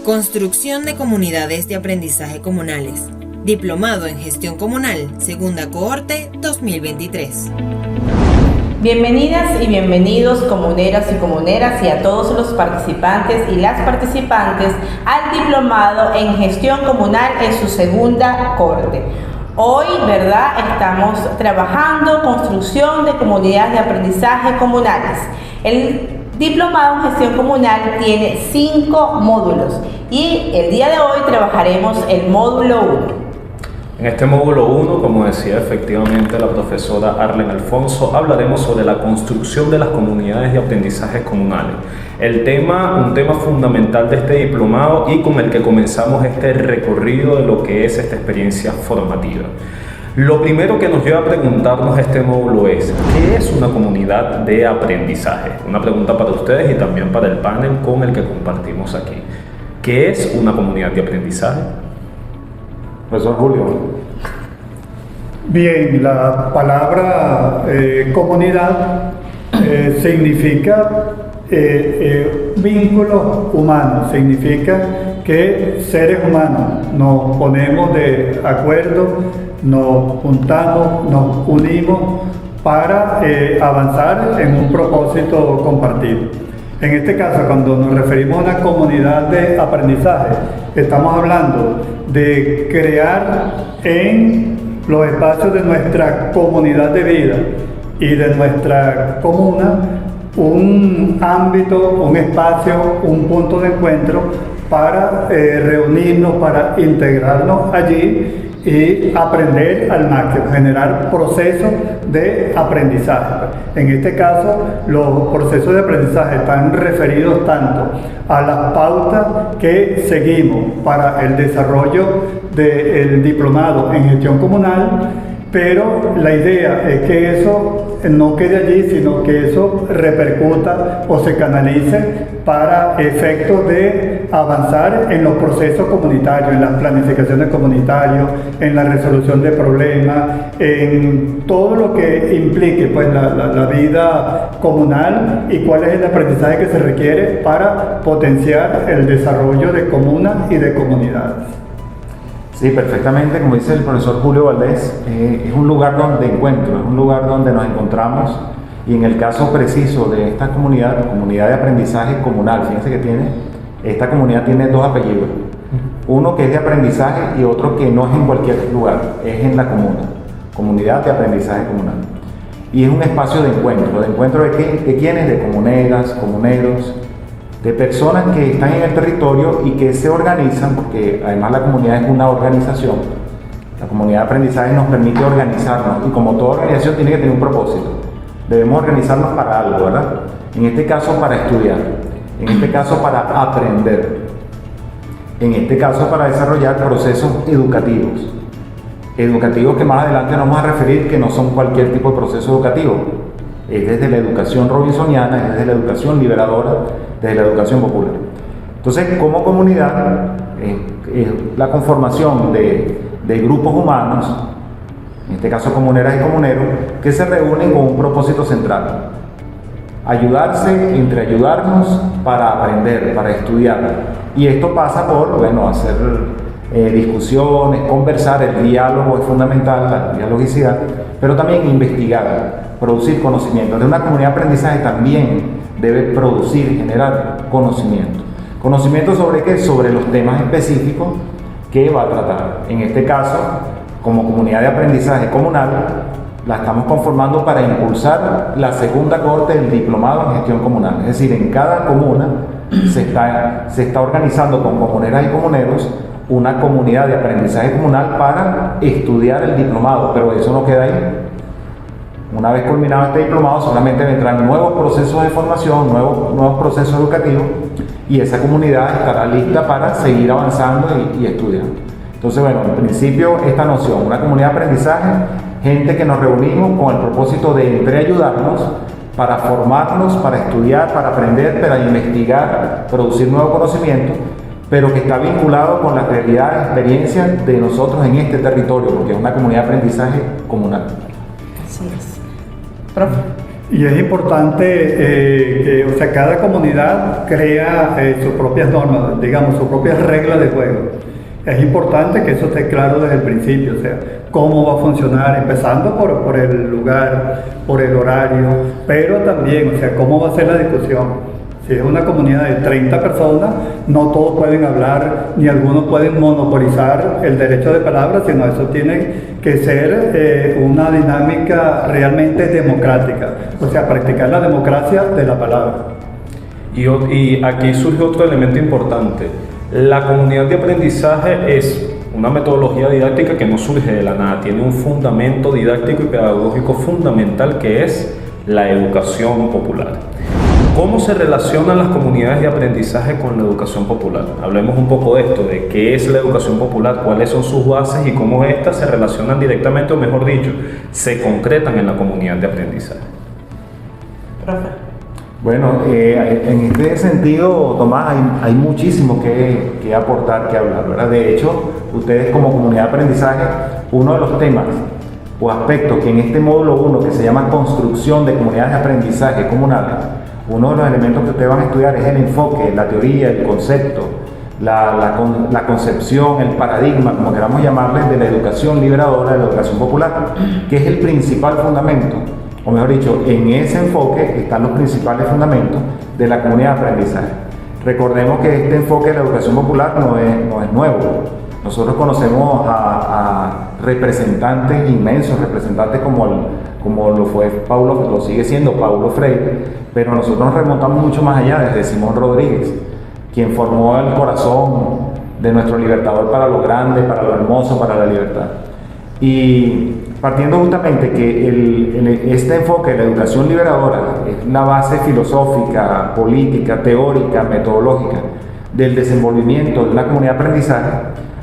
Construcción de comunidades de aprendizaje comunales. Diplomado en Gestión Comunal, segunda cohorte 2023. Bienvenidas y bienvenidos comuneras y a todos los participantes y las participantes al Diplomado en Gestión Comunal en su segunda cohorte. Hoy, ¿verdad?, estamos trabajando construcción de comunidades de aprendizaje comunales. El Diplomado en Gestión Comunal tiene 5 módulos y el día de hoy trabajaremos el módulo 1. En este módulo 1, como decía efectivamente la profesora Arlen Alfonso, hablaremos sobre la construcción de las comunidades de aprendizaje comunales. Un tema fundamental de este diplomado y con el que comenzamos este recorrido de lo que es esta experiencia formativa. Lo primero que nos lleva a preguntarnos este módulo es: ¿qué es una comunidad de aprendizaje? Una pregunta para ustedes y también para el panel con el que compartimos aquí. ¿Qué es una comunidad de aprendizaje? Profesor Julio. Bien, la palabra comunidad significa vínculos humanos, significa que seres humanos nos ponemos de acuerdo, nos juntamos, nos unimos para avanzar en un propósito compartido. En este caso, cuando nos referimos a una comunidad de aprendizaje, estamos hablando de crear en los espacios de nuestra comunidad de vida y de nuestra comuna un ámbito, un espacio, un punto de encuentro para reunirnos, para integrarnos allí y aprender al máximo, generar procesos de aprendizaje. En este caso, los procesos de aprendizaje están referidos tanto a las pautas que seguimos para el desarrollo del diplomado en gestión comunal, pero la idea es que eso no quede allí, sino que eso repercuta o se canalice para efectos de avanzar en los procesos comunitarios, en las planificaciones comunitarias, en la resolución de problemas, en todo lo que implique pues, la vida comunal y cuál es el aprendizaje que se requiere para potenciar el desarrollo de comunas y de comunidades. Sí, perfectamente, como dice el profesor Julio Valdés, es un lugar de encuentro, es un lugar donde nos encontramos, y en el caso preciso de esta comunidad de aprendizaje comunal, fíjense que esta comunidad tiene 2 apellidos, uno que es de aprendizaje y otro que no es en cualquier lugar, es en la comunidad de aprendizaje comunal. Y es un espacio de encuentro de quiénes, de comuneras, comuneros, de personas que están en el territorio y que se organizan, porque además la comunidad es una organización. La comunidad de aprendizaje nos permite organizarnos y como toda organización tiene que tener un propósito. Debemos organizarnos para algo, ¿verdad? En este caso para estudiar, en este caso para aprender, en este caso para desarrollar procesos educativos que más adelante nos vamos a referir que no son cualquier tipo de proceso educativo. Es desde la educación robinsoniana, es desde la educación liberadora, desde la educación popular. Entonces, como comunidad, la conformación de grupos humanos, en este caso comuneras y comuneros, que se reúnen con un propósito central: ayudarnos para aprender, para estudiar. Y esto pasa por, hacer discusiones, conversar. El diálogo es fundamental, la dialogicidad, pero también investigar, producir conocimiento. De una comunidad de aprendizaje también debe producir, generar conocimiento. ¿Conocimiento sobre qué? Sobre los temas específicos que va a tratar. En este caso, como comunidad de aprendizaje comunal, la estamos conformando para impulsar la segunda cohorte del diplomado en gestión comunal. Es decir, en cada comuna se está organizando con comuneras y comuneros una comunidad de aprendizaje comunal para estudiar el diplomado, pero eso no queda ahí. Una vez culminado este diplomado, solamente vendrán nuevos procesos de formación, nuevos procesos educativos, y esa comunidad estará lista para seguir avanzando y estudiando. Entonces, en principio, esta noción, una comunidad de aprendizaje, gente que nos reunimos con el propósito de ayudarnos para formarnos, para estudiar, para aprender, para investigar, producir nuevo conocimiento, pero que está vinculado con la realidad, experiencia de nosotros en este territorio, porque es una comunidad de aprendizaje comunal. Así es. Profe. Y es importante que, o sea, cada comunidad crea sus propias normas, digamos, sus propias reglas de juego. Es importante que eso esté claro desde el principio, o sea, cómo va a funcionar, empezando por el lugar, por el horario, pero también, o sea, cómo va a ser la discusión. Si es una comunidad de 30 personas, no todos pueden hablar, ni algunos pueden monopolizar el derecho de palabra, sino eso tiene que ser una dinámica realmente democrática, o sea, practicar la democracia de la palabra. Y aquí surge otro elemento importante. La comunidad de aprendizaje es una metodología didáctica que no surge de la nada, tiene un fundamento didáctico y pedagógico fundamental que es la educación popular. ¿Cómo se relacionan las comunidades de aprendizaje con la educación popular? Hablemos un poco de esto, de qué es la educación popular, cuáles son sus bases y cómo éstas se relacionan directamente, o mejor dicho, se concretan en la comunidad de aprendizaje. Profe. Bueno, en este sentido, Tomás, hay muchísimo que aportar, que hablar, ¿verdad? De hecho, ustedes como comunidad de aprendizaje, uno de los temas o aspectos que en este módulo 1, que se llama construcción de comunidades de aprendizaje comunales, uno de los elementos que ustedes van a estudiar es el enfoque, la teoría, el concepto, la concepción, el paradigma, como queramos llamarle, de la educación liberadora, de la educación popular, que es el principal fundamento, o mejor dicho, en ese enfoque están los principales fundamentos de la comunidad de aprendizaje. Recordemos que este enfoque de la educación popular no es nuevo. Nosotros conocemos a representantes inmensos, representantes como lo fue Paulo, lo sigue siendo Paulo Freire, pero nosotros nos remontamos mucho más allá, desde Simón Rodríguez, quien formó el corazón de nuestro libertador para lo grande, para lo hermoso, para la libertad. Y partiendo justamente que este enfoque de la educación liberadora es la base filosófica, política, teórica, metodológica del desenvolvimiento de una comunidad de aprendizaje,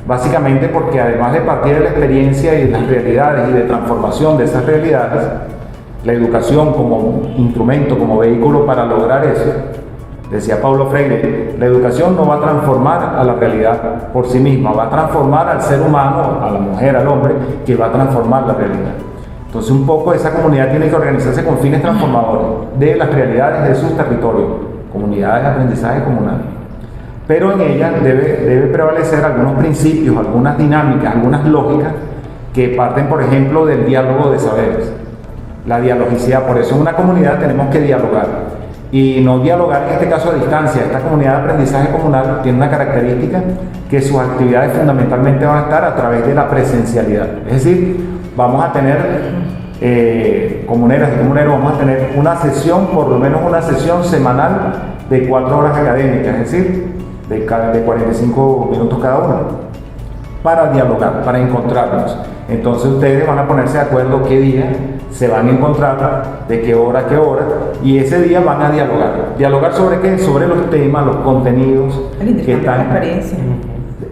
básicamente porque además de partir de la experiencia y de las realidades y de transformación de esas realidades, la educación como instrumento, como vehículo para lograr eso, decía Paulo Freire, la educación no va a transformar a la realidad por sí misma, va a transformar al ser humano, a la mujer, al hombre, que va a transformar la realidad. Entonces un poco esa comunidad tiene que organizarse con fines transformadores de las realidades de sus territorios, comunidades de aprendizaje comunal. Pero en ella debe prevalecer algunos principios, algunas dinámicas, algunas lógicas que parten, por ejemplo, del diálogo de saberes, la dialogicidad. Por eso en una comunidad tenemos que dialogar, y no dialogar en este caso a distancia. Esta comunidad de aprendizaje comunal tiene una característica, que sus actividades fundamentalmente van a estar a través de la presencialidad. Es decir, vamos a tener, comuneras y comuneros, vamos a tener una sesión, por lo menos una sesión semanal de 4 horas académicas, es decir, de 45 minutos cada una, para dialogar, para encontrarnos. Entonces ustedes van a ponerse de acuerdo qué día se van a encontrar, de qué hora a qué hora, y ese día van a dialogar. ¿Dialogar sobre qué? Sobre los temas, los contenidos que están, de experiencia.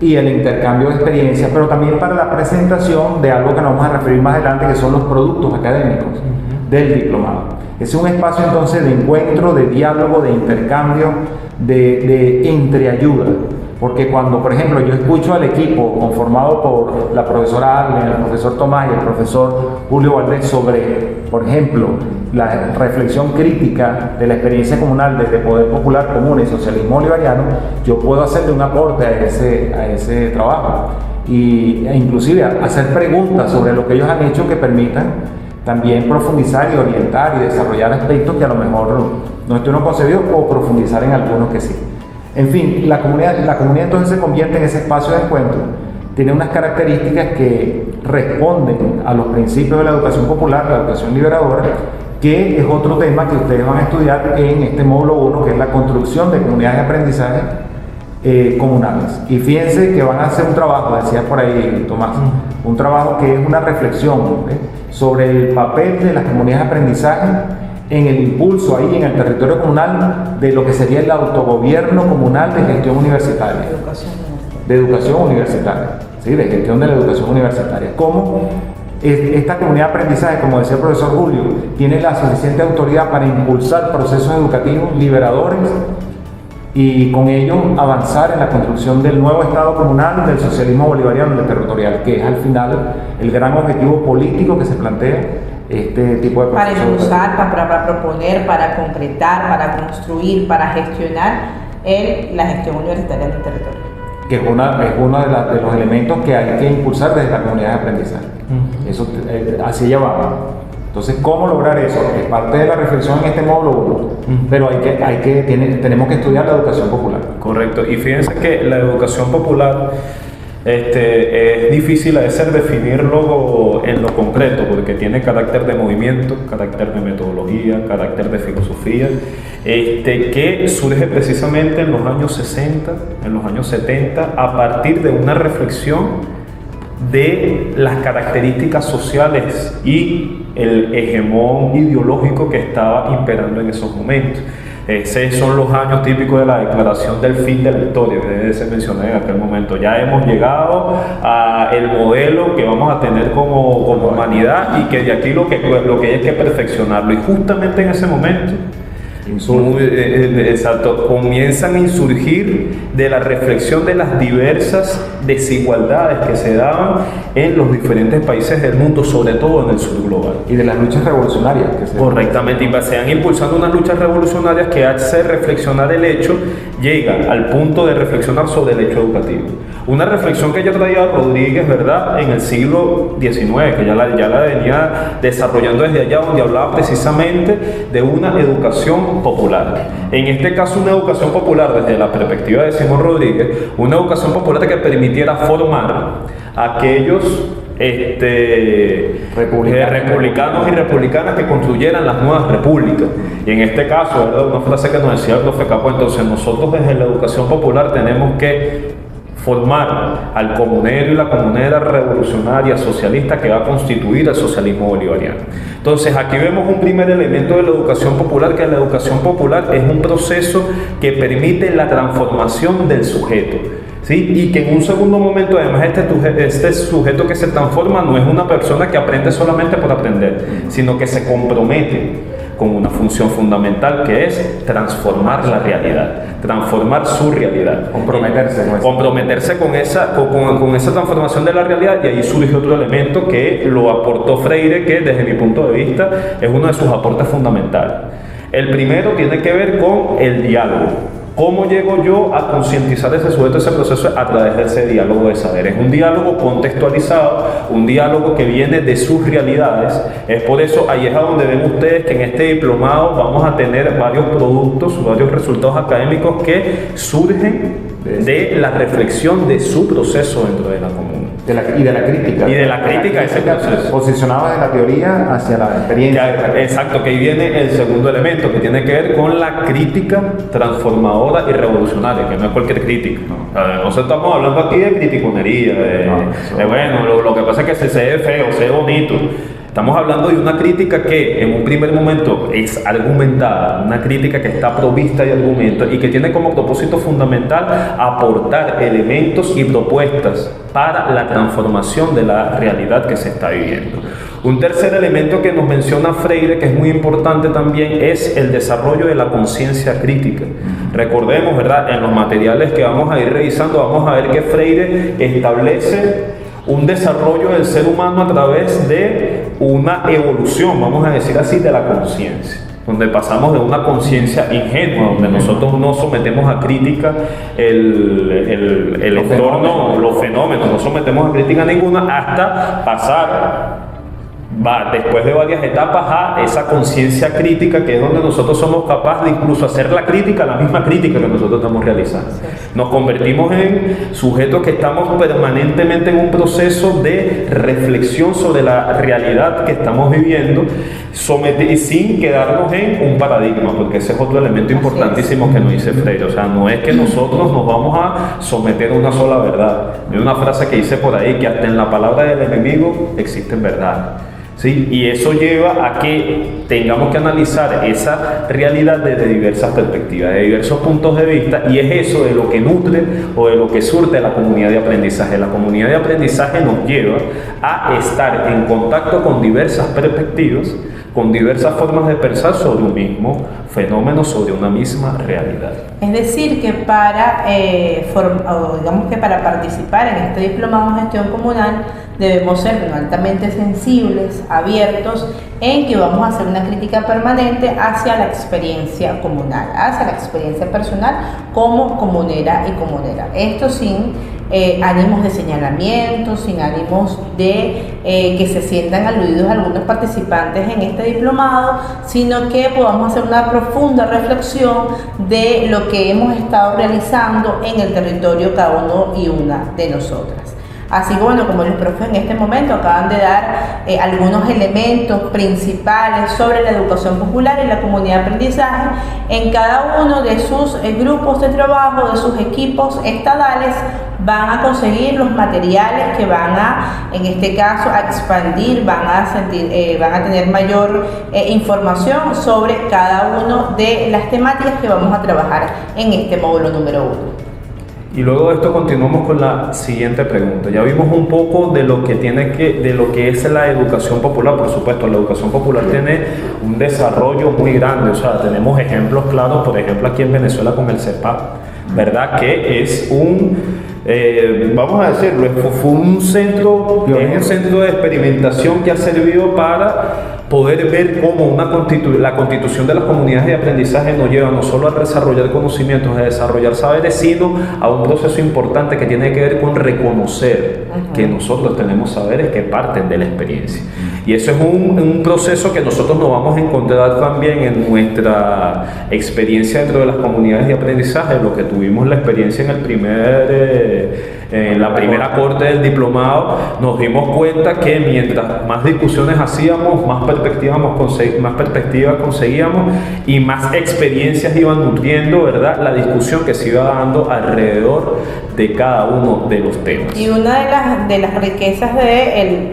Y el intercambio de experiencias, pero también para la presentación de algo que nos vamos a referir más adelante, que son los productos académicos del diplomado. Es un espacio entonces de encuentro, de diálogo, de intercambio, de entreayuda. Porque cuando, por ejemplo, yo escucho al equipo conformado por la profesora Arlen, el profesor Tomás y el profesor Julio Valdés sobre, por ejemplo, la reflexión crítica de la experiencia comunal desde Poder Popular Común y Socialismo Bolivariano, yo puedo hacerle un aporte a ese trabajo e inclusive hacer preguntas sobre lo que ellos han hecho que permitan también profundizar y orientar y desarrollar aspectos que a lo mejor no estuvieron concebidos, o profundizar en algunos que sí. En fin, la comunidad entonces se convierte en ese espacio de encuentro. Tiene unas características que responden a los principios de la educación popular, la educación liberadora, que es otro tema que ustedes van a estudiar en este módulo 1, que es la construcción de comunidades de aprendizaje comunales. Y fíjense que van a hacer un trabajo, decía por ahí Tomás, un trabajo que es una reflexión sobre el papel de las comunidades de aprendizaje en el impulso ahí en el territorio comunal de lo que sería el autogobierno comunal de gestión universitaria, de educación universitaria, ¿sí? De gestión de la educación universitaria. ¿Cómo esta comunidad de aprendizaje, como decía el profesor Julio, tiene la suficiente autoridad para impulsar procesos educativos liberadores y con ello avanzar en la construcción del nuevo Estado comunal, del socialismo bolivariano y del territorial, que es al final el gran objetivo político que se plantea este tipo de Para procesos impulsar, para proponer, para concretar, para construir, para gestionar la gestión universitaria en el territorio. que es uno de los elementos que hay que impulsar desde la comunidad de aprendizaje. Eso, así ella va. Entonces, ¿cómo lograr eso? Es parte de la reflexión en este módulo 1, pero tenemos que estudiar la educación popular. Correcto, y fíjense que la educación popular es difícil a veces definirlo en lo concreto, porque tiene carácter de movimiento, carácter de metodología, carácter de filosofía, que surge precisamente en los años 60, en los años 70, a partir de una reflexión de las características sociales y el hegemón ideológico que estaba imperando en esos momentos. Esos son los años típicos de la declaración del fin de la historia, que se mencionó en aquel momento. Ya hemos llegado al modelo que vamos a tener como humanidad y que de aquí lo que hay que perfeccionarlo. Y justamente en ese momento, exacto, comienzan a insurgir de la reflexión de las diversas desigualdades que se daban en los diferentes países del mundo, sobre todo en el sur global. Y de las luchas revolucionarias. Correctamente, y se van impulsando unas luchas revolucionarias que hace reflexionar el hecho, llega al punto de reflexionar sobre el hecho educativo. Una reflexión que ya traía Rodríguez, ¿verdad?, en el siglo XIX, que ya la venía desarrollando desde allá, donde hablaba precisamente de una educación popular. En este caso, una educación popular desde la perspectiva de Simón Rodríguez, una educación popular que permitiera formar a aquellos republicanos y republicanas que construyeran las nuevas repúblicas. Y en este caso, ¿verdad?, una frase que nos decía el profe Capo, entonces nosotros desde la educación popular tenemos que formar al comunero y la comunera revolucionaria socialista que va a constituir el socialismo bolivariano. Entonces aquí vemos un primer elemento de la educación popular, que la educación popular es un proceso que permite la transformación del sujeto, ¿sí? Y que en un segundo momento, además, este sujeto que se transforma no es una persona que aprende solamente por aprender, sino que se compromete con una función fundamental, que es transformar la realidad, transformar su realidad, comprometerse con esa transformación de la realidad. Y ahí surge otro elemento que lo aportó Freire, que desde mi punto de vista es uno de sus aportes fundamentales. El primero tiene que ver con el diálogo. ¿Cómo llego yo a concientizar ese sujeto, ese proceso? A través de ese diálogo de saber. Es un diálogo contextualizado, un diálogo que viene de sus realidades. Es por eso, ahí es a donde ven ustedes que en este diplomado vamos a tener varios productos, varios resultados académicos que surgen de la reflexión de su proceso dentro de la comuna. Y de la crítica. Y de la crítica de ese proceso. Posicionaba de la teoría hacia la experiencia. Exacto, que ahí viene el segundo elemento, que tiene que ver con la crítica transformadora y revolucionaria, que no es cualquier crítica. No estamos hablando aquí de criticonería, bueno, lo que pasa es que se ve feo, se ve bonito. Estamos hablando de una crítica que en un primer momento es argumentada, una crítica que está provista de argumentos y que tiene como propósito fundamental aportar elementos y propuestas para la transformación de la realidad que se está viviendo. Un tercer elemento que nos menciona Freire, que es muy importante también, es el desarrollo de la conciencia crítica. Recordemos, ¿verdad?, en los materiales que vamos a ir revisando, vamos a ver que Freire establece un desarrollo del ser humano a través de una evolución, vamos a decir así, de la conciencia, donde pasamos de una conciencia ingenua, donde nosotros no sometemos a crítica el entorno, los fenómenos, no sometemos a crítica ninguna, hasta pasar, después de varias etapas, a esa conciencia crítica, que es donde nosotros somos capaces de incluso hacer la crítica, la misma crítica que nosotros estamos realizando. Nos convertimos en sujetos que estamos permanentemente en un proceso de reflexión sobre la realidad que estamos viviendo, y sin quedarnos en un paradigma, porque ese es otro elemento importantísimo que nos dice Freire. O sea, no es que nosotros nos vamos a someter a una sola verdad. Hay una frase que dice por ahí, que hasta en la palabra del enemigo existen verdades. ¿Sí? Y eso lleva a que tengamos que analizar esa realidad desde diversas perspectivas, de diversos puntos de vista, y es eso de lo que nutre o de lo que surte la comunidad de aprendizaje. La comunidad de aprendizaje nos lleva a estar en contacto con diversas perspectivas, con diversas formas de pensar sobre un mismo fenómeno, sobre una misma realidad. Es decir, que para participar en este diplomado en gestión comunal debemos ser altamente sensibles, abiertos, en que vamos a hacer una crítica permanente hacia la experiencia comunal, hacia la experiencia personal como comunera y comunera. Esto sin ánimos de señalamiento, sin ánimos de que se sientan aludidos algunos participantes en este diplomado, sino que podamos hacer una profunda reflexión de lo que hemos estado realizando en el territorio cada uno y una de nosotras. Así que bueno, como los profes en este momento acaban de dar algunos elementos principales sobre la educación popular y la comunidad de aprendizaje, en cada uno de sus grupos de trabajo, de sus equipos estadales, van a conseguir los materiales que van a, en este caso, a expandir, van a tener mayor información sobre cada una de las temáticas que vamos a trabajar en este módulo número 1. Y luego de esto continuamos con la siguiente pregunta. Ya vimos un poco de lo que es la educación popular. Por supuesto, la educación popular tiene un desarrollo muy grande. O sea, tenemos ejemplos claros, por ejemplo, aquí en Venezuela con el CEPAC, ¿verdad? Que es vamos a decirlo, fue un centro de experimentación que ha servido para poder ver cómo la constitución de las comunidades de aprendizaje nos lleva no solo a desarrollar conocimientos, a desarrollar saberes, sino a un proceso importante que tiene que ver con reconocer que nosotros tenemos saberes que parten de la experiencia. Y eso es un proceso que nosotros nos vamos a encontrar también en nuestra experiencia dentro de las comunidades de aprendizaje, lo que tuvimos la experiencia en la primera corte del diplomado. Nos dimos cuenta que mientras más discusiones hacíamos, más perspectivas conseguíamos y más experiencias iban nutriendo, ¿verdad?, la discusión que se iba dando alrededor de cada uno de los temas. Y una de las riquezas de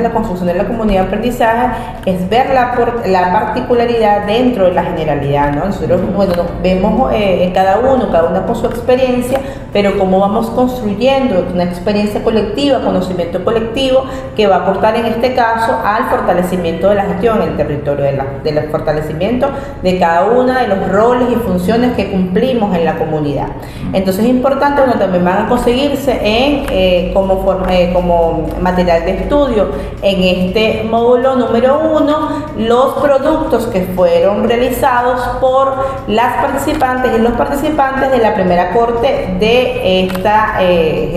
la construcción de la comunidad de aprendizaje es ver la particularidad dentro de la generalidad, ¿no? Nosotros, bueno, nos vemos cada una con su experiencia, pero cómo vamos construyendo una experiencia colectiva, conocimiento colectivo, que va a aportar en este caso al fortalecimiento de la gestión en el territorio, del fortalecimiento de cada uno de los roles y funciones que cumplimos en la comunidad. Entonces es importante, bueno, también van a conseguirse como material de estudio en este módulo número 1 los productos que fueron realizados por las participantes y los participantes de la primera corte de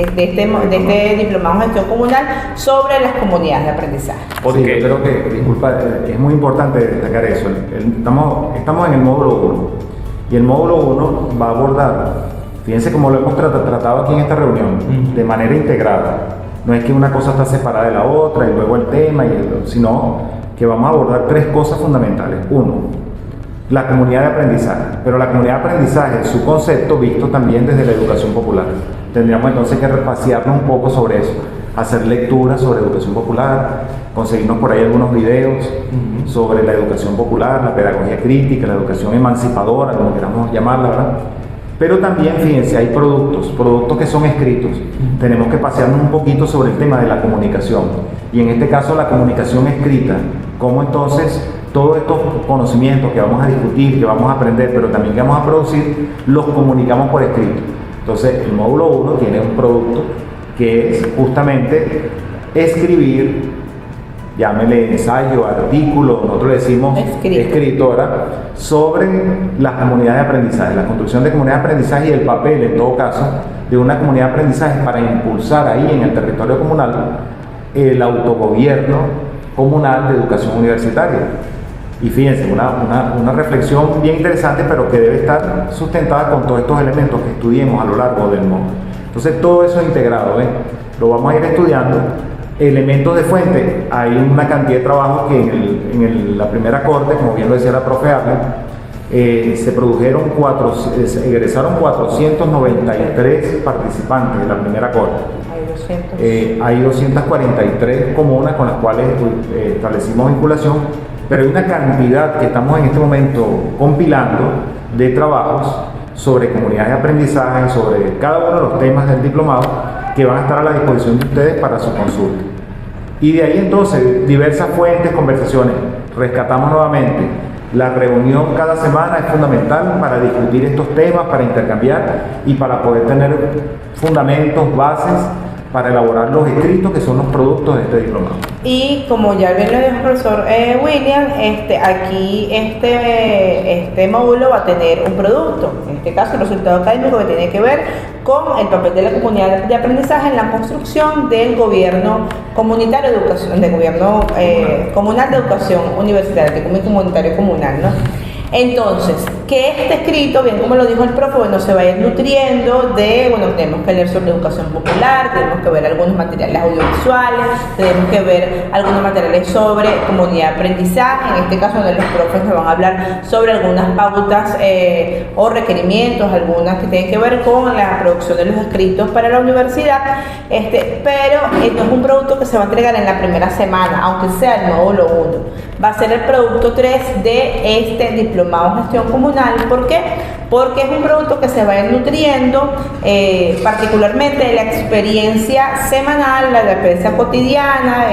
este diplomado en gestión comunal sobre las comunidades de aprendizaje. Porque sí, yo creo que, disculpa, es muy importante destacar eso. Estamos en el módulo 1 y el módulo 1 va a abordar, fíjense cómo lo hemos tratado aquí en esta reunión, de manera integrada. No es que una cosa está separada de la otra y luego el tema, sino que vamos a abordar 3 cosas fundamentales. 1, la comunidad de aprendizaje, pero la comunidad de aprendizaje es su concepto visto también desde la educación popular. Tendríamos entonces que repasearnos un poco sobre eso, hacer lecturas sobre educación popular, conseguirnos por ahí algunos videos sobre la educación popular, la pedagogía crítica, la educación emancipadora, como queramos llamarla, ¿verdad? Pero también, fíjense, hay productos que son escritos. Tenemos que pasearnos un poquito sobre el tema de la comunicación. Y en este caso, la comunicación escrita. Cómo entonces todos estos conocimientos que vamos a discutir, que vamos a aprender, pero también que vamos a producir, los comunicamos por escrito. Entonces, el módulo 1 tiene un producto que es justamente escribir, llámele ensayo, artículo, nosotros le decimos escritora, sobre las comunidades de aprendizaje, la construcción de comunidades de aprendizaje y el papel, en todo caso, de una comunidad de aprendizaje para impulsar ahí en el territorio comunal el autogobierno comunal de educación universitaria. Y fíjense, una reflexión bien interesante, pero que debe estar sustentada con todos estos elementos que estudiemos a lo largo del módulo. Entonces, todo eso integrado, lo vamos a ir estudiando. Elementos de fuente, hay una cantidad de trabajo que en la primera corte, como bien lo decía la profe Arlen, se produjeron egresaron 493 participantes de la primera corte. Hay 243 comunas con las cuales establecimos vinculación, pero hay una cantidad que estamos en este momento compilando de trabajos sobre comunidades de aprendizaje, sobre cada uno de los temas del diplomado, que van a estar a la disposición de ustedes para su consulta. Y de ahí entonces, diversas fuentes, conversaciones. Rescatamos nuevamente, la reunión cada semana es fundamental para discutir estos temas, para intercambiar y para poder tener fundamentos, bases, para elaborar los escritos que son los productos de este diplomado. Y como ya bien lo dijo el profesor William, aquí este módulo va a tener un producto, en este caso el resultado académico que tiene que ver con el papel de la comunidad de aprendizaje en la construcción del gobierno comunitario de educación, del gobierno comunal de educación universitaria, de comunitario comunal, ¿no? Entonces, que este escrito, bien como lo dijo el profe, bueno, se va a ir nutriendo de, bueno, tenemos que leer sobre educación popular, tenemos que ver algunos materiales audiovisuales, tenemos que ver algunos materiales sobre comunidad de aprendizaje, en este caso donde los profes nos van a hablar sobre algunas pautas o requerimientos, algunas que tienen que ver con la producción de los escritos para la universidad, pero no es un producto que se va a entregar en la primera semana, aunque sea el módulo 1. Va a ser el producto 3 de este diplomado en gestión comunal. ¿Por qué? Porque es un producto que se va a ir nutriendo particularmente de la experiencia semanal, la experiencia cotidiana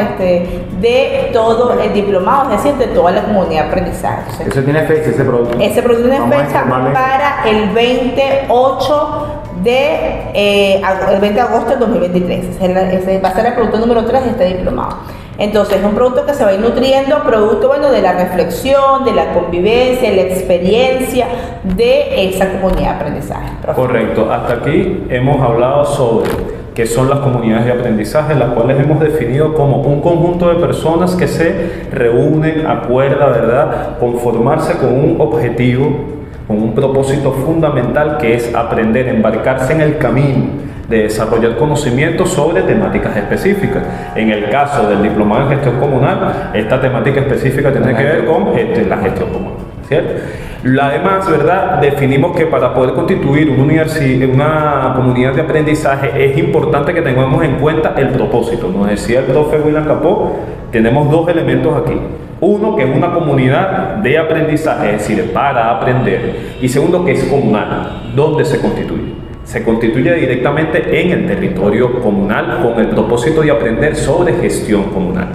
de todo el diplomado, es decir, de toda la comunidad de aprendizaje. ¿Eso tiene fecha, ese producto? Ese producto tiene fecha para el 28 el 20 de agosto del 2023. Ese va a ser el producto número 3 de este diplomado. Entonces es un producto que se va a ir nutriendo, producto de la reflexión, de la convivencia, de la experiencia de esa comunidad de aprendizaje. Correcto, hasta aquí hemos hablado sobre qué son las comunidades de aprendizaje, las cuales hemos definido como un conjunto de personas que se reúnen, acuerdan, ¿verdad?, conformarse con un objetivo, con un propósito fundamental que es aprender, embarcarse en el camino de desarrollar conocimientos sobre temáticas específicas. En el caso del diplomado en gestión comunal, esta temática específica tiene que ver con la gestión comunal, ¿cierto? Además, ¿verdad?, definimos que para poder constituir una comunidad de aprendizaje es importante que tengamos en cuenta el propósito. Nos decía el profe William Capó, tenemos dos elementos aquí. Uno, que es una comunidad de aprendizaje, es decir, para aprender. Y segundo, que es comunal. ¿Dónde se constituye? Se constituye directamente en el territorio comunal con el propósito de aprender sobre gestión comunal.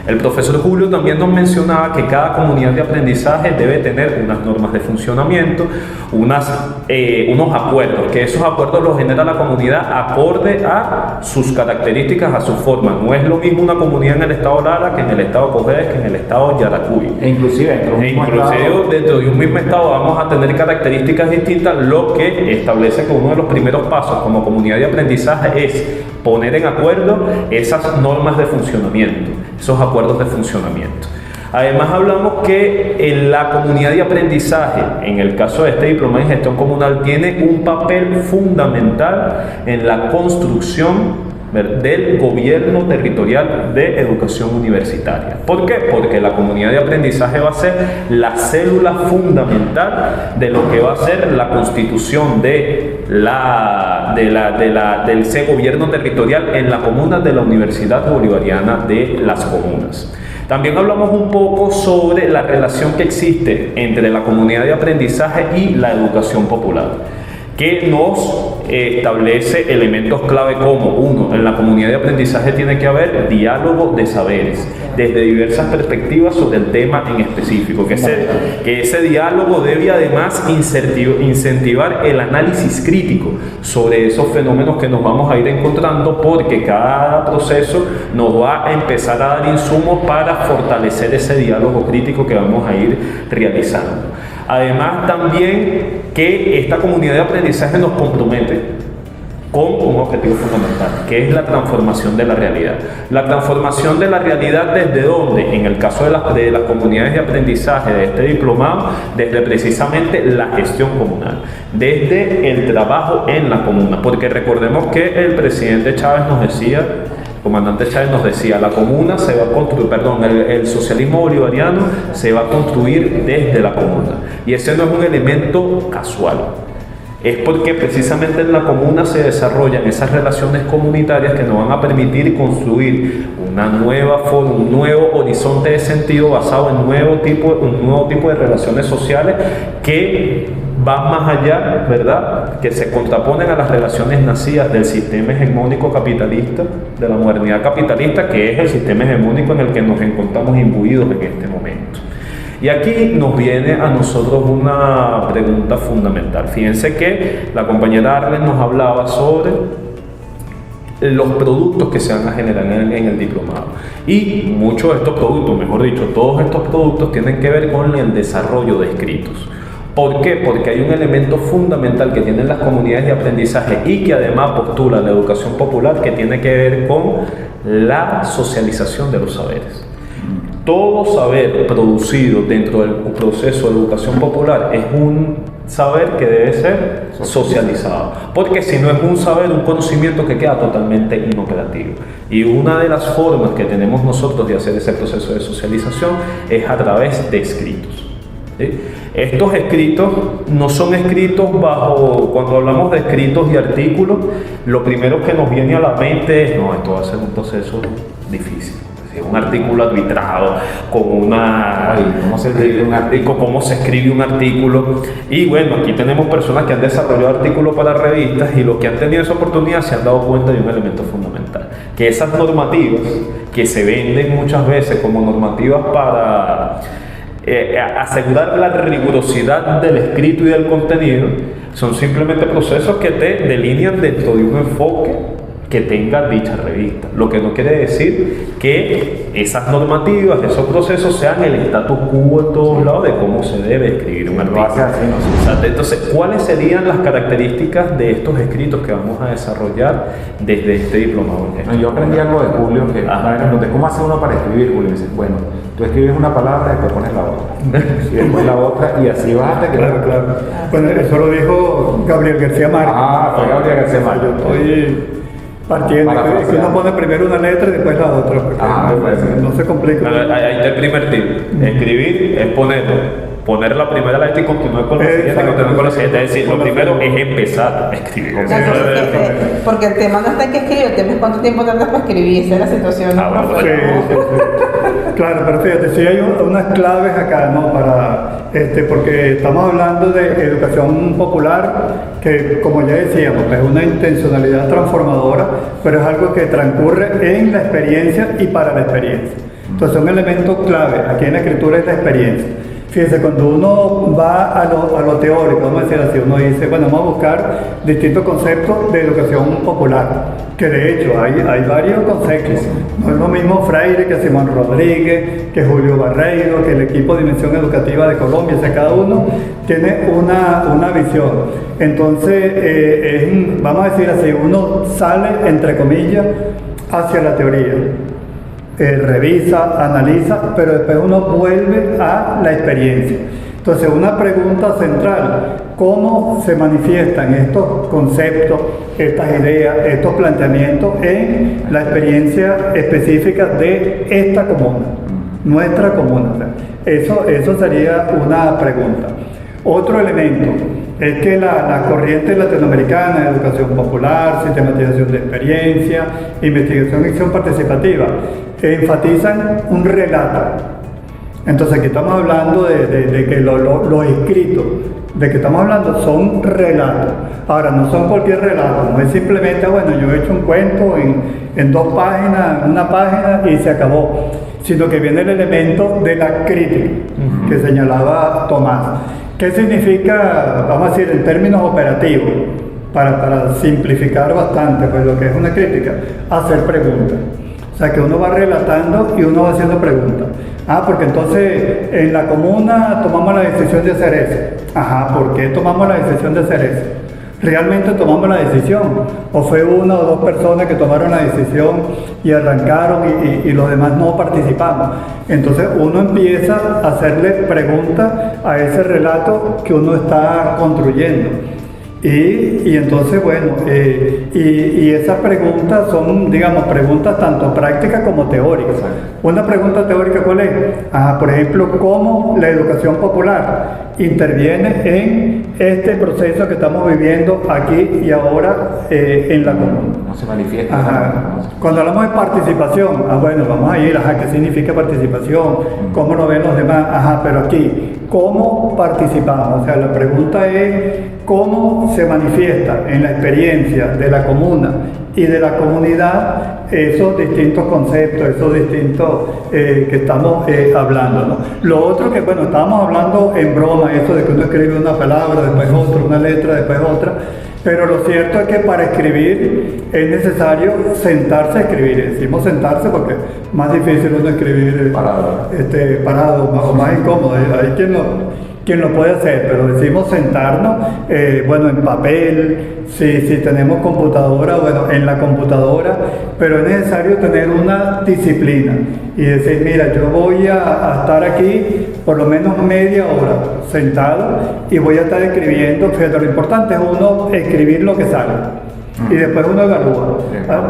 El profesor Julio también nos mencionaba que cada comunidad de aprendizaje debe tener unas normas de funcionamiento, unos acuerdos, que esos acuerdos los genera la comunidad acorde a sus características, a su forma. No es lo mismo una comunidad en el estado Lara que en el estado Cojedes que en el estado Yaracuy. Inclusive dentro de un mismo estado vamos a tener características distintas, lo que establece que uno de los primeros pasos como comunidad de aprendizaje es poner en acuerdo esas normas de funcionamiento, esos acuerdos de funcionamiento. Además hablamos que en la comunidad de aprendizaje, en el caso de este diploma en gestión comunal, tiene un papel fundamental en la construcción del gobierno territorial de educación universitaria. ¿Por qué? Porque la comunidad de aprendizaje va a ser la célula fundamental de lo que va a ser la constitución del ese gobierno territorial en la comuna de la Universidad Bolivariana de Las Comunas. También hablamos un poco sobre la relación que existe entre la comunidad de aprendizaje y la educación popular, que nos establece elementos clave como, uno, en la comunidad de aprendizaje tiene que haber diálogo de saberes, desde diversas perspectivas sobre el tema en específico, que ese diálogo debe además incentivar el análisis crítico sobre esos fenómenos que nos vamos a ir encontrando, porque cada proceso nos va a empezar a dar insumos para fortalecer ese diálogo crítico que vamos a ir realizando. Además, también que esta comunidad de aprendizaje nos compromete con un objetivo fundamental, que es la transformación de la realidad. La transformación de la realidad, ¿desde dónde? En el caso de las comunidades de aprendizaje de este diplomado, desde precisamente la gestión comunal, desde el trabajo en la comuna, porque recordemos que el presidente Chávez nos decía, el comandante Chávez nos decía, la comuna se va a construir, el socialismo bolivariano se va a construir desde la comuna. Y ese no es un elemento casual. Es porque precisamente en la comuna se desarrollan esas relaciones comunitarias que nos van a permitir construir una nueva forma, un nuevo horizonte de sentido basado en un nuevo tipo de relaciones sociales que van más allá, ¿verdad?, que se contraponen a las relaciones nacidas del sistema hegemónico capitalista, de la modernidad capitalista, que es el sistema hegemónico en el que nos encontramos imbuidos en este momento. Y aquí nos viene a nosotros una pregunta fundamental. Fíjense que la compañera Arlen nos hablaba sobre los productos que se van a generar en el diplomado. Y muchos de estos productos, mejor dicho, todos estos productos tienen que ver con el desarrollo de escritos. ¿Por qué? Porque hay un elemento fundamental que tienen las comunidades de aprendizaje y que además postula la educación popular, que tiene que ver con la socialización de los saberes. Todo saber producido dentro del proceso de educación popular es un saber que debe ser socializado, porque si no es un saber, un conocimiento que queda totalmente inoperativo. Y una de las formas que tenemos nosotros de hacer ese proceso de socialización es a través de escritos. ¿Sí? Estos escritos no son escritos cuando hablamos de escritos y artículos, lo primero que nos viene a la mente es, no, esto va a ser un proceso difícil. Un artículo arbitrado, cómo se escribe un artículo. Y bueno, aquí tenemos personas que han desarrollado artículos para revistas y los que han tenido esa oportunidad se han dado cuenta de un elemento fundamental, que esas normativas que se venden muchas veces como normativas para asegurar la rigurosidad del escrito y del contenido, son simplemente procesos que te delinean dentro de un enfoque que tenga dicha revista, lo que no quiere decir que esas normativas, esos procesos sean el status quo en todos lados de cómo se debe escribir un artículo. Entonces, ¿cuáles serían las características de estos escritos que vamos a desarrollar desde este diplomado? Yo aprendí algo de Julio, que pregunté, ¿cómo hace uno para escribir? Julio me dice, bueno, tú escribes una palabra y después pones la otra, y después la otra, y así vas hasta que... Claro. Bueno, eso lo dijo Gabriel García Márquez. Fue Gabriel García Márquez. Yo estoy partiendo, que uno pone primero una letra y después la otra, porque no se complica. Ahí está el primer tip. Escribir es poner la primera letra y continuar con la siguiente, Es decir, lo primero es empezar a escribir. Porque el tema no está en que escribir, el tema es cuánto tiempo tardas para escribir, esa es la situación. Sí. Claro, pero fíjate, sí hay unas claves acá, ¿no? Porque estamos hablando de educación popular, que como ya decíamos, es una intencionalidad transformadora, pero es algo que transcurre en la experiencia y para la experiencia. Entonces, un elemento clave aquí en la escritura es la experiencia. Fíjense, cuando uno va a lo teórico, vamos a decir así, uno dice, bueno, vamos a buscar distintos conceptos de educación popular, que de hecho hay varios conceptos. No es lo mismo Freire que Simón Rodríguez, que Julio Barreiro, que el equipo de Dimensión Educativa de Colombia, o sea, cada uno tiene una visión. Entonces, vamos a decir así, uno sale, entre comillas, hacia la teoría. Revisa, analiza, pero después uno vuelve a la experiencia. Entonces, una pregunta central, ¿cómo se manifiestan estos conceptos, estas ideas, estos planteamientos en la experiencia específica de esta comuna, nuestra comuna? Eso sería una pregunta. Otro elemento es que la corriente latinoamericana de educación popular, sistematización de experiencia, investigación y acción participativa, enfatizan un relato. Entonces aquí estamos hablando de que los escritos de que estamos hablando son relatos. Ahora, no son cualquier relato, no es simplemente, bueno, yo he hecho un cuento en 2 páginas, una página y se acabó, sino que viene el elemento de la crítica que señalaba Tomás. ¿Qué significa, vamos a decir, en términos operativos, para simplificar bastante pues, lo que es una crítica? Hacer preguntas. O sea, que uno va relatando y uno va haciendo preguntas. Porque entonces en la comuna tomamos la decisión de hacer eso. ¿Por qué tomamos la decisión de hacer eso? ¿Realmente tomamos la decisión? ¿O fue 1 o 2 personas que tomaron la decisión y arrancaron y los demás no participamos? Entonces uno empieza a hacerle preguntas a ese relato que uno está construyendo. Y entonces, bueno, y esas preguntas son, digamos, preguntas tanto prácticas como teóricas. Una pregunta teórica, ¿cuál es? Por ejemplo, ¿cómo la educación popular interviene en este proceso que estamos viviendo aquí y ahora en la comuna? ¿Cómo se manifiesta? Cuando hablamos de participación, bueno, vamos a ir, ¿qué significa participación? ¿Cómo lo ven los demás? Pero aquí, ¿cómo participamos? O sea, la pregunta es cómo se manifiesta en la experiencia de la comuna y de la comunidad esos distintos conceptos, esos distintos que estamos hablando, ¿no? Lo otro que, bueno, estábamos hablando en broma, eso de que uno escribe una palabra, después otra, una letra, después otra, Pero lo cierto es que para escribir es necesario sentarse a escribir. Decimos sentarse porque es más difícil uno escribir parado o más incómodo. Hay quien lo puede hacer, pero decimos sentarnos, bueno, en papel, si tenemos computadora, bueno, en la computadora, pero es necesario tener una disciplina y decir, mira, yo voy a estar aquí por lo menos media hora sentado y voy a estar escribiendo. Fíjate, lo importante es uno escribir lo que sale y después uno evalúa.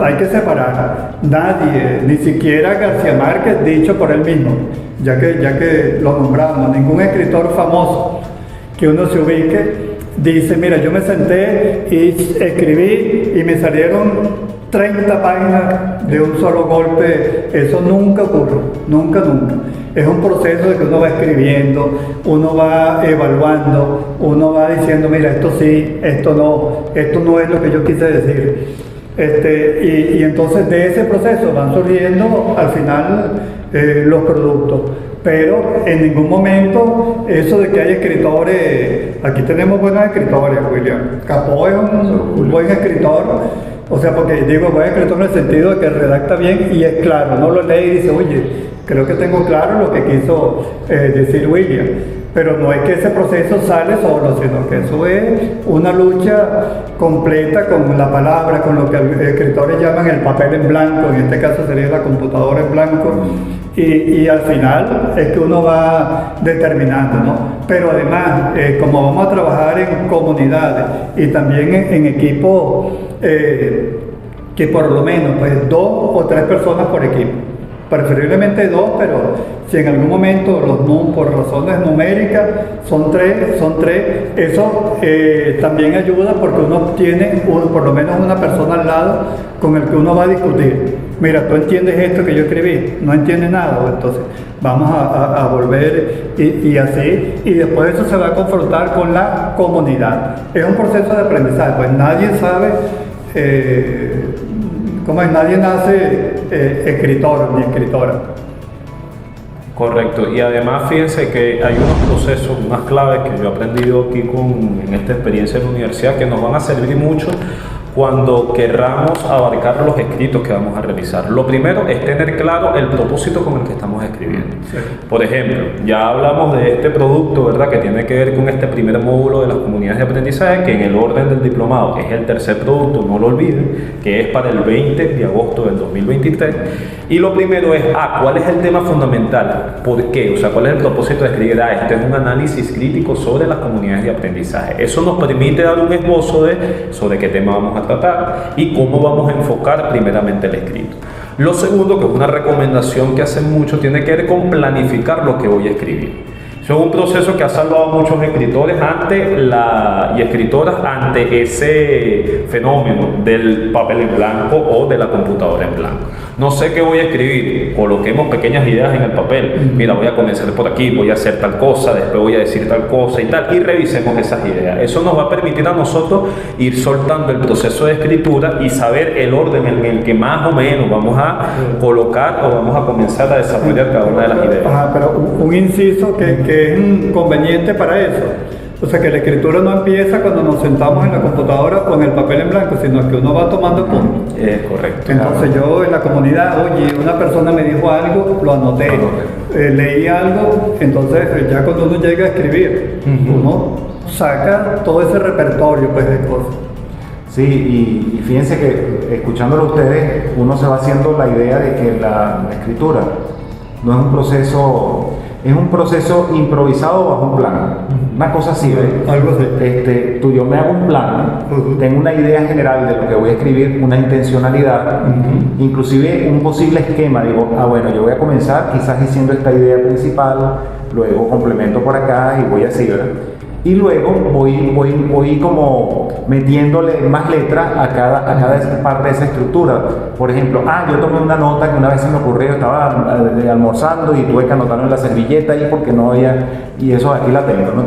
Hay que separar. Nadie, ni siquiera García Márquez, dicho por él mismo, ya que lo nombramos, ningún escritor famoso que uno se ubique dice, mira, yo me senté y escribí y me salieron 30 páginas de un solo golpe. Eso nunca ocurre, nunca. Es un proceso de que uno va escribiendo, uno va evaluando, uno va diciendo, mira, esto sí, esto no es lo que yo quise decir. Y entonces de ese proceso van surgiendo al final los productos. Pero en ningún momento eso de que hay escritores, aquí tenemos buenos escritores, William. Capó es un buen escritor, o sea, porque digo buen escritor en el sentido de que redacta bien y es claro, no lo lee y dice, oye, creo que tengo claro lo que quiso decir William. Pero no es que ese proceso sale solo, sino que eso es una lucha completa con la palabra, con lo que escritores llaman el papel en blanco, en este caso sería la computadora en blanco, y al final es que uno va determinando, ¿no? Pero además, como vamos a trabajar en comunidades y también en equipos, que por lo menos pues 2 o 3 personas por equipo, preferiblemente 2, pero si en algún momento por razones numéricas son 3, eso también ayuda porque uno tiene por lo menos una persona al lado con el que uno va a discutir. Mira, tú entiendes esto que yo escribí, no entiendes nada, entonces vamos a volver y así, y después eso se va a confrontar con la comunidad. Es un proceso de aprendizaje, pues nadie sabe, nadie nace escritor ni escritora. Correcto, y además fíjense que hay unos procesos, unas claves que yo he aprendido aquí en esta experiencia en la universidad que nos van a servir mucho cuando querramos abarcar los escritos que vamos a revisar. Lo primero es tener claro el propósito con el que estamos escribiendo. Sí. Por ejemplo, ya hablamos de este producto, ¿verdad?, que tiene que ver con este primer módulo de las comunidades de aprendizaje, que en el orden del diplomado es el tercer producto, no lo olviden, que es para el 20 de agosto del 2023. Y lo primero es, ¿cuál es el tema fundamental? ¿Por qué? O sea, ¿cuál es el propósito de escribir? Este es un análisis crítico sobre las comunidades de aprendizaje. Eso nos permite dar un esbozo sobre qué tema vamos a tratar y cómo vamos a enfocar primeramente el escrito. Lo segundo, que es una recomendación que hacen mucho, tiene que ver con planificar lo que voy a escribir. Eso es un proceso que ha salvado a muchos escritores y escritoras ante ese fenómeno del papel en blanco o de la computadora en blanco. No sé qué voy a escribir, coloquemos pequeñas ideas en el papel. Mira, voy a comenzar por aquí, voy a hacer tal cosa, después voy a decir tal cosa y tal, y revisemos esas ideas. Eso nos va a permitir a nosotros ir soltando el proceso de escritura y saber el orden en el que más o menos vamos a colocar o vamos a comenzar a desarrollar cada una de las ideas. Pero un inciso que es conveniente para eso. O sea, que la escritura no empieza cuando nos sentamos en la computadora o en el papel en blanco, sino que uno va tomando puntos. Correcto. Entonces yo en la comunidad, oye, una persona me dijo algo, lo anoté. Leí algo, entonces ya cuando uno llega a escribir, uno saca todo ese repertorio pues, de cosas. Sí, y fíjense que escuchándolo a ustedes, uno se va haciendo la idea de que la escritura no es un proceso... Es un proceso improvisado bajo un plan. Una cosa así, ¿ves? Algo así. Yo me hago un plan, tengo una idea general de lo que voy a escribir, una intencionalidad, inclusive un posible esquema. Digo, bueno, yo voy a comenzar quizás diciendo esta idea principal, luego complemento por acá y voy así, ¿verdad? Y luego voy como metiéndole más letra a cada parte de esa estructura. Por ejemplo, yo tomé una nota que una vez se me ocurrió, estaba almorzando y tuve que anotarlo en la servilleta ahí porque no había, y eso aquí la tengo, ¿no?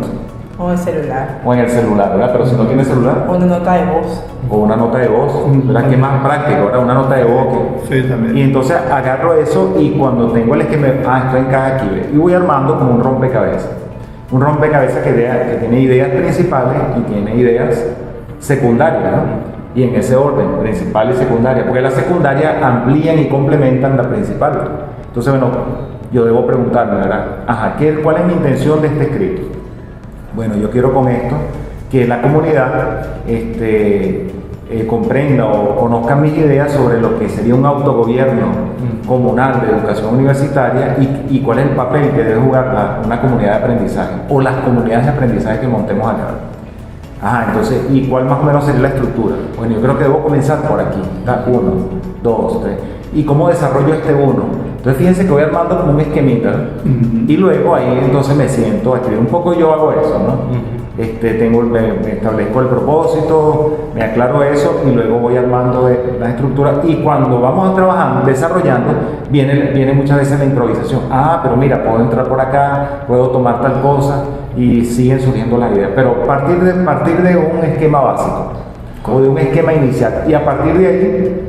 O en el celular. O en el celular, ¿verdad? Pero si no tienes celular. O una nota de voz. O una nota de voz, ¿verdad? Que es más práctico, ¿verdad? Una nota de voz. Sí, también. Y entonces agarro eso y cuando tengo el esquema, esto encaja aquí, ¿ves? Y voy armando como un rompecabezas. Un rompecabezas que tiene ideas principales y tiene ideas secundaria, ¿no? Y en ese orden, principal y secundaria, porque la secundaria amplían y complementan la principal. Entonces, bueno, yo debo preguntarme, ¿verdad? Ajá, ¿cuál es mi intención de este escrito? Bueno, yo quiero con esto que la comunidad comprenda o conozca mis ideas sobre lo que sería un autogobierno comunal de educación universitaria y cuál es el papel que debe jugar una comunidad de aprendizaje o las comunidades de aprendizaje que montemos acá. Ajá, entonces, ¿y cuál más o menos sería la estructura? Bueno, yo creo que debo comenzar por aquí, 1, 2, 3. ¿Y cómo desarrollo este 1? Entonces, fíjense que voy armando como un esquemita y luego ahí entonces me siento a escribir. Un poco yo hago eso, ¿no? Me establezco el propósito, me aclaro eso y luego voy armando la estructura y cuando vamos a trabajar, desarrollando, viene muchas veces la improvisación. Pero mira, puedo entrar por acá, puedo tomar tal cosa y siguen surgiendo las ideas, pero partir de un esquema básico o de un esquema inicial y a partir de ahí,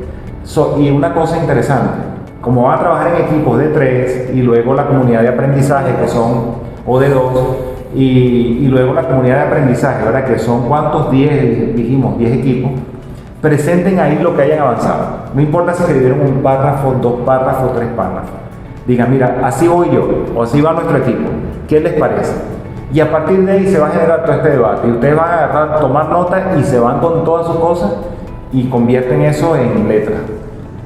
y una cosa interesante, como van a trabajar en equipos de 3 y luego la comunidad de aprendizaje que son o de 2 y luego la comunidad de aprendizaje, ¿verdad? Que son ¿cuántos? 10, dijimos, 10 equipos. Presenten ahí lo que hayan avanzado. No importa si escribieron un párrafo, 2 párrafos, 3 párrafos. Digan, mira, así voy yo, o así va nuestro equipo. ¿Qué les parece? Y a partir de ahí se va a generar todo este debate. Y ustedes van a agarrar, tomar notas y se van con todas sus cosas y convierten eso en letras.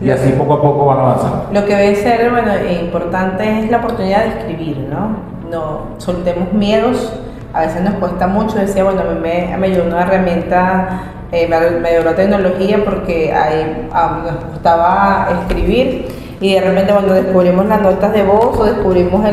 Y así poco a poco van avanzando. Lo que debe ser, bueno, importante es la oportunidad de escribir, ¿no? No soltemos miedos, a veces nos cuesta mucho. Decía, bueno, a mí me ayudó una herramienta, me ayudó la tecnología porque ahí nos gustaba escribir y de repente cuando descubrimos las notas de voz o descubrimos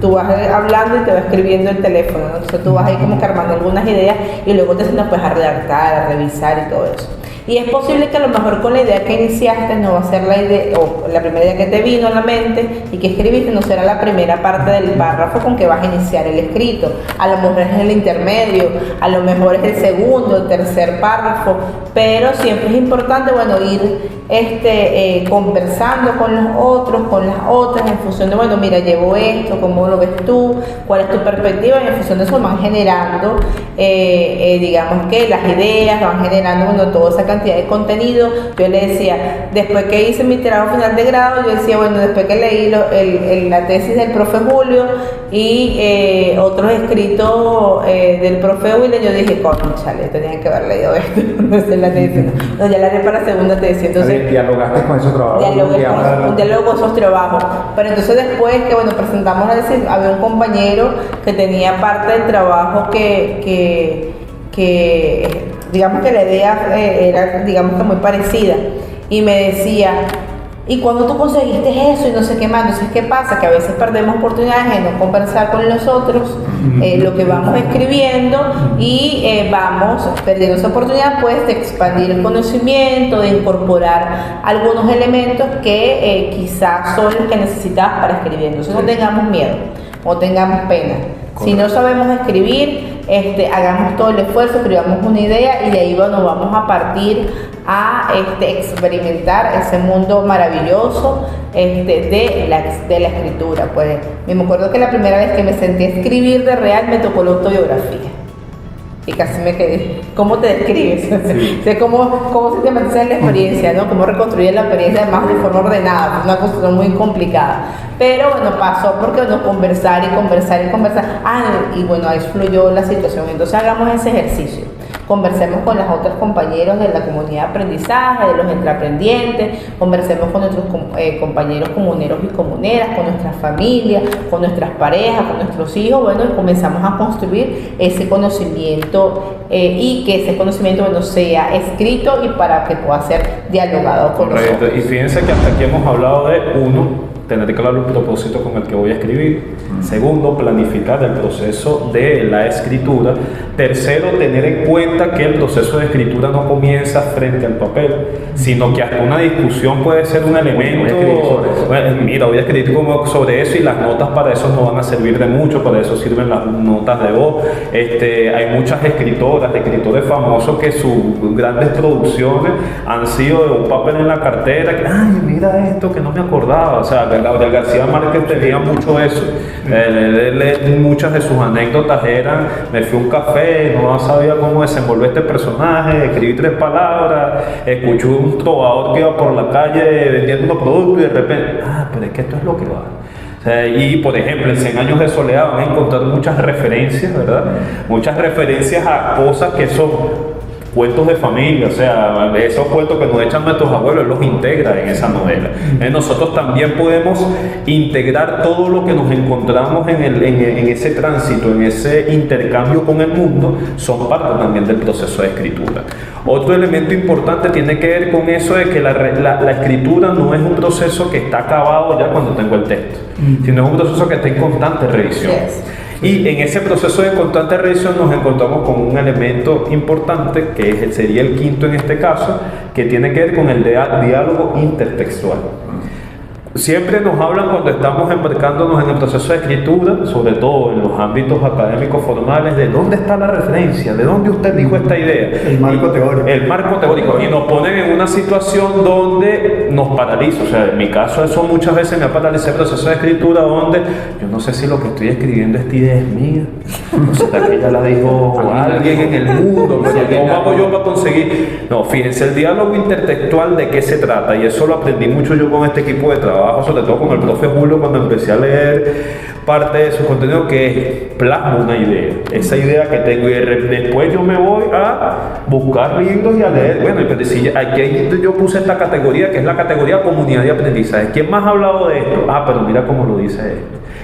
tú vas hablando y te va escribiendo el teléfono, ¿no? Entonces tú vas ahí como que armando algunas ideas y luego te sientas pues a redactar, a revisar y todo eso. Y es posible que a lo mejor con la idea que iniciaste no va a ser la idea, o la primera idea que te vino a la mente y que escribiste no será la primera parte del párrafo con que vas a iniciar el escrito. A lo mejor es el intermedio, a lo mejor es el segundo, el tercer párrafo, pero siempre es importante, bueno, ir conversando con los otros, con las otras, en función de, bueno, mira, llevo esto, ¿cómo lo ves tú? ¿Cuál es tu perspectiva? Y en función de eso van generando, digamos que las ideas, van generando, bueno, toda esa cantidad de contenido. Yo le decía, después que hice mi trabajo final de grado, yo decía, bueno, después que leí la tesis del profe Julio y otros escritos del profe William, yo dije, cónchale, tenía que haber leído esto, no sé la tesis, no, ya la haré para la segunda tesis. Entonces, dialogaste con esos trabajos. Un diálogo con esos trabajos. Pero entonces después que, bueno, presentamos la tesis, había un compañero que tenía parte del trabajo que digamos que la idea era, digamos que muy parecida, y me decía, ¿y cuando tú conseguiste eso? Y no sé qué más. Entonces, ¿qué pasa? Que a veces perdemos oportunidades de no conversar con los otros, lo que vamos escribiendo, y vamos perdiendo esa oportunidad, pues, de expandir el conocimiento, de incorporar algunos elementos que quizás son los que necesitabas para escribir. Entonces, no tengamos miedo, no tengamos pena. Si no sabemos escribir, hagamos todo el esfuerzo, escribamos una idea y de ahí, bueno, vamos a partir a experimentar ese mundo maravilloso de la escritura. Pues me acuerdo que la primera vez que me senté a escribir de real me tocó la autobiografía y casi me quedé. ¿Cómo te describes? Sí. O sea, ¿cómo se te mantiene en la experiencia, ¿no? ¿Cómo reconstruir la experiencia además de forma ordenada? Una construcción muy complicada. Pero bueno, pasó porque bueno, conversar. Y bueno, ahí fluyó la situación. Entonces hagamos ese ejercicio. Conversemos con los otros compañeros de la comunidad de aprendizaje, de los intraaprendientes, conversemos con nuestros compañeros comuneros y comuneras, con nuestras familias, con nuestras parejas, con nuestros hijos, bueno, y comenzamos a construir ese conocimiento y que ese conocimiento, bueno, sea escrito y para que pueda ser dialogado con nosotros. Y fíjense que hasta aquí hemos hablado de tener claro el propósito con el que voy a escribir. Segundo, planificar el proceso de la escritura. Tercero, tener en cuenta que el proceso de escritura no comienza frente al papel, sino que hasta una discusión puede ser un elemento. Voy a escribir sobre eso y las notas para eso no van a servir de mucho, para eso sirven las notas de voz. Hay muchas escritores famosos que sus grandes producciones han sido de un papel en la cartera, que, ay, mira esto que no me acordaba. O sea, Gabriel García Márquez tenía mucho eso. Muchas de sus anécdotas eran: me fui a un café, no sabía cómo desenvolver este personaje, escribí 3 palabras, escuché un trovador que iba por la calle vendiendo unos productos y de repente, pero es que esto es lo que va. O sea, y por ejemplo, en 100 años de soledad van a encontrar muchas referencias, ¿verdad? Muchas referencias a cosas que son cuentos de familia, o sea, esos cuentos que nos echan nuestros abuelos, los integra en esa novela. Nosotros también podemos integrar todo lo que nos encontramos en ese tránsito, en ese intercambio con el mundo, son parte también del proceso de escritura. Otro elemento importante tiene que ver con eso de que la escritura no es un proceso que está acabado ya cuando tengo el texto, sino es un proceso que está en constante revisión. Yes. Y en ese proceso de constante revisión nos encontramos con un elemento importante, que sería el quinto en este caso, que tiene que ver con el diálogo intertextual. Siempre nos hablan cuando estamos embarcándonos en el proceso de escritura, sobre todo en los ámbitos académicos formales, de dónde está la referencia, de dónde usted dijo esta idea. El marco teórico. El marco teórico. Y nos ponen en una situación donde nos paraliza. O sea, en mi caso eso muchas veces me ha paralizado el proceso de escritura, donde yo no sé si lo que estoy escribiendo, esta idea es mía. No sé, que ya la dijo alguien en el mundo. ¿Cómo hago yo para conseguir? No, fíjense, el diálogo intertextual, ¿de qué se trata? Y eso lo aprendí mucho yo con este equipo de trabajo, sobre todo con el profe Julio, cuando empecé a leer parte de su contenido, que es plasma una idea, esa idea que tengo, y después yo me voy a buscar libros y a leer. Bueno, pero si aquí yo puse esta categoría, que es la categoría comunidad de aprendizaje. ¿Quién más ha hablado de esto? Pero mira cómo lo dice él.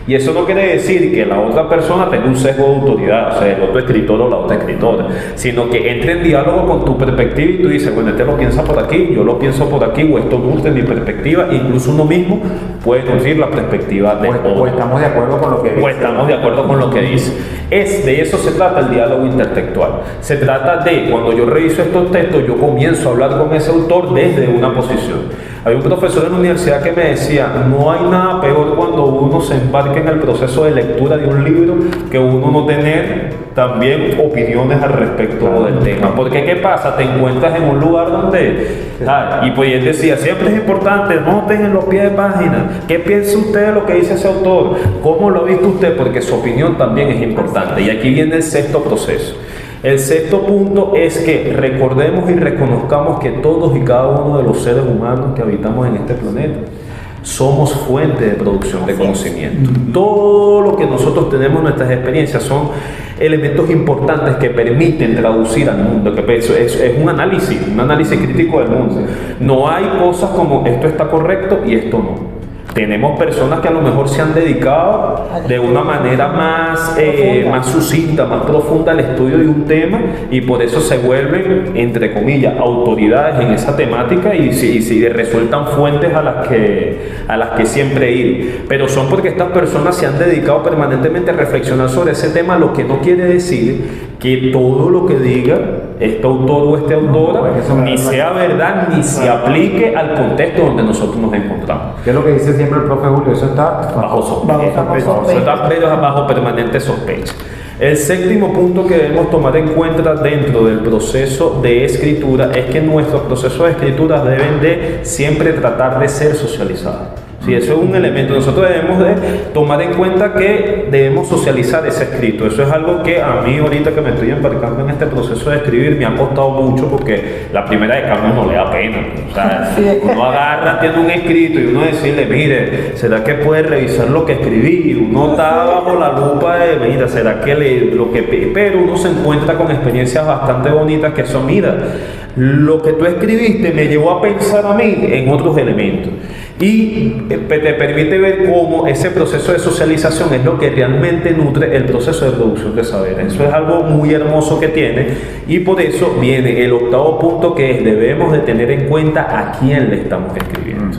Y eso no quiere decir que la otra persona tenga un sesgo de autoridad, o sea, el otro escritor o la otra escritora, sino que entre en diálogo con tu perspectiva y tú dices, bueno, este lo piensa por aquí, yo lo pienso por aquí, o esto nutre mi perspectiva. Incluso uno mismo puede nutrir la perspectiva de otro. O estamos de acuerdo con lo que dice. O estamos de acuerdo con lo que dice. De eso se trata el diálogo intertextual. Se trata de, cuando yo reviso estos textos, yo comienzo a hablar con ese autor desde una posición. Hay un profesor en la universidad que me decía, no hay nada peor cuando uno se embarca en el proceso de lectura de un libro que uno no tener también opiniones al respecto del tema. Porque ¿qué pasa? Te encuentras en un lugar donde... y pues él decía, siempre es importante, noten en los pies de página, ¿qué piensa usted de lo que dice ese autor? ¿Cómo lo ha visto usted? Porque su opinión también es importante. Y aquí viene el sexto proceso. El sexto punto es que recordemos y reconozcamos que todos y cada uno de los seres humanos que habitamos en este planeta somos fuente de producción de conocimiento. Todo lo que nosotros tenemos, nuestras experiencias, son elementos importantes que permiten traducir al mundo, que es un análisis crítico del mundo. No hay cosas como esto está correcto y esto no. Tenemos personas que a lo mejor se han dedicado de una manera más sucinta, más profunda al estudio de un tema, y por eso se vuelven, entre comillas, autoridades en esa temática y resultan fuentes a las que siempre ir. Pero son porque estas personas se han dedicado permanentemente a reflexionar sobre ese tema, lo que no quiere decir que todo lo que diga este autor o esta autora ni sea verdad ni se aplique al contexto donde nosotros nos encontramos. ¿Qué es lo que dice siempre el profe Julio? Eso está bajo sospecha. Eso está bajo permanente sospecha. El séptimo punto que debemos tomar en cuenta dentro del proceso de escritura es que nuestros procesos de escritura deben de siempre tratar de ser socializados. Sí, eso es un elemento. Nosotros debemos de tomar en cuenta que debemos socializar ese escrito. Eso es algo que a mí, ahorita que me estoy embarcando en este proceso de escribir, me ha costado mucho, porque la primera de cambio no le da pena. O sea, uno agarra, tiene un escrito y uno decirle, mire, ¿será que puede revisar lo que escribí? Uno está bajo la lupa de, mira, ¿será que pero uno se encuentra con experiencias bastante bonitas que son, mira, lo que tú escribiste me llevó a pensar a mí en otros elementos. Y te permite ver cómo ese proceso de socialización es lo que realmente nutre el proceso de producción de saberes. Eso es algo muy hermoso que tiene, y por eso viene el octavo punto, que es: debemos de tener en cuenta a quién le estamos escribiendo.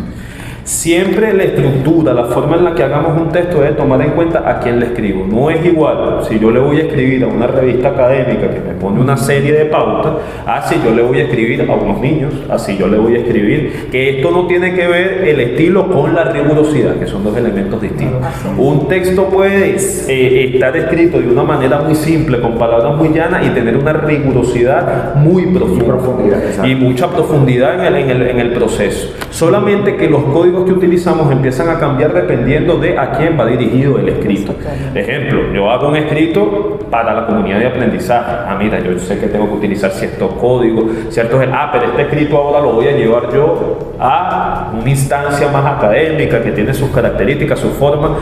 Siempre la estructura, la forma en la que hagamos un texto, es tomar en cuenta a quién le escribo. No es igual si yo le voy a escribir a una revista académica que me pone una serie de pautas, así yo le voy a escribir a unos niños, así yo le voy a escribir, que esto no tiene que ver el estilo con la rigurosidad, que son dos elementos distintos. Un texto puede estar escrito de una manera muy simple, con palabras muy llanas, y tener una rigurosidad muy profunda y mucha profundidad en el proceso. Solamente que los códigos códigos que utilizamos empiezan a cambiar dependiendo de a quién va dirigido el escrito. Ejemplo, yo hago un escrito para la comunidad de aprendizaje. Mira, yo sé que tengo que utilizar ciertos códigos, ciertos... pero este escrito ahora lo voy a llevar yo a una instancia más académica que tiene sus características, su forma.